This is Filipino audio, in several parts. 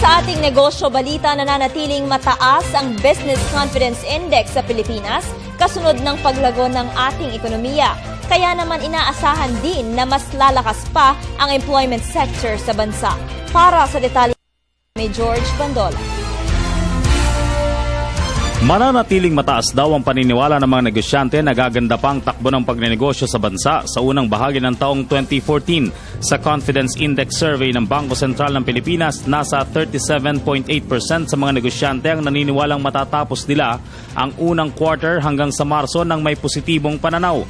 Sa ating negosyo balita, nananatiling mataas ang Business Confidence Index sa Pilipinas kasunod ng paglago ng ating ekonomiya. Kaya naman inaasahan din na mas lalakas pa ang employment sector sa bansa. Para sa detalye, may George Bandola. Mananatiling mataas daw ang paniniwala ng mga negosyante na gaganda pa ang takbo ng pagnenegosyo sa bansa sa unang bahagi ng taong 2014. Sa Confidence Index Survey ng Bangko Sentral ng Pilipinas, nasa 37.8% sa mga negosyante ang naniniwalang matatapos nila ang unang quarter hanggang sa Marso ng may positibong pananaw.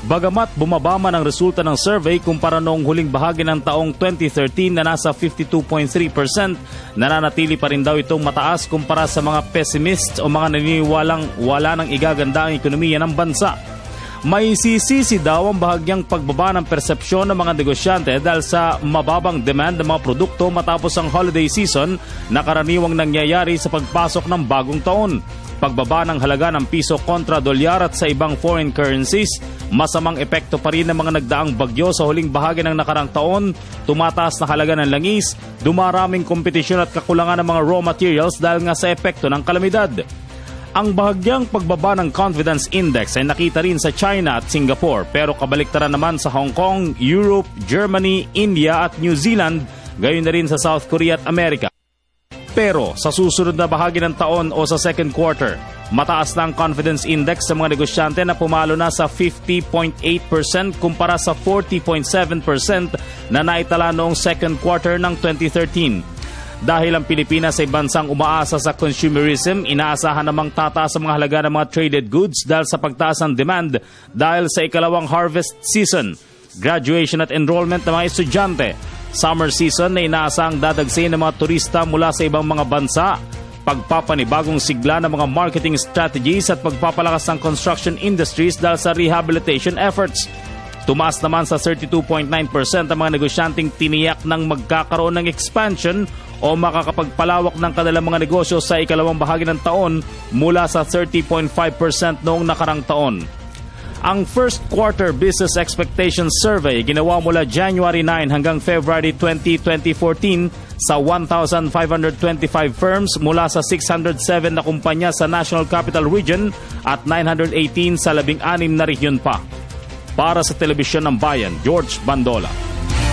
Bagamat bumaba man ang resulta ng survey kumpara noong huling bahagi ng taong 2013 na nasa 52.3%, nananatili pa rin daw itong mataas kumpara sa mga pessimists o mga naniniwalang wala nang igaganda ang ekonomiya ng bansa. May sisisi daw ang bahagyang pagbaba ng persepsyon ng mga negosyante dahil sa mababang demand ng mga produkto matapos ang holiday season na karaniwang nangyayari sa pagpasok ng bagong taon. Pagbaba ng halaga ng piso kontra dolyar at sa ibang foreign currencies, masamang epekto pa rin ng mga nagdaang bagyo sa huling bahagi ng nakarang taon, tumataas na halaga ng langis, dumaraming kompetisyon at kakulangan ng mga raw materials dahil nga sa epekto ng kalamidad. Ang bahagyang pagbaba ng Confidence Index ay nakita rin sa China at Singapore, pero kabaliktaran naman sa Hong Kong, Europe, Germany, India at New Zealand, gayon na rin sa South Korea at Amerika. Pero sa susunod na bahagi ng taon o sa second quarter, mataas na ang confidence index sa mga negosyante na pumalo na sa 50.8% kumpara sa 40.7% na naitala noong second quarter ng 2013. Dahil ang Pilipinas ay bansang umaasa sa consumerism, inaasahan namang tataas ang mga halaga ng mga traded goods dahil sa pagtaas ng demand dahil sa ikalawang harvest season, graduation at enrollment ng mga estudyante, summer season na inaasahang dadagsayin ng mga turista mula sa ibang mga bansa, pagpapanibagong sigla ng mga marketing strategies at pagpapalakas ng construction industries dahil sa rehabilitation efforts. Tumaas naman sa 32.9% ang mga negosyanteng tiniyak ng magkakaroon ng expansion o makakapagpalawak ng kanilang mga negosyo sa ikalawang bahagi ng taon mula sa 30.5% noong nakarang taon. Ang first quarter business expectations survey ginawa mula January 9 hanggang February 20, 2014 sa 1,525 firms mula sa 607 na kumpanya sa National Capital Region at 918 sa 16 na rehiyon pa. Para sa Telebisyon ng Bayan, George Bandola.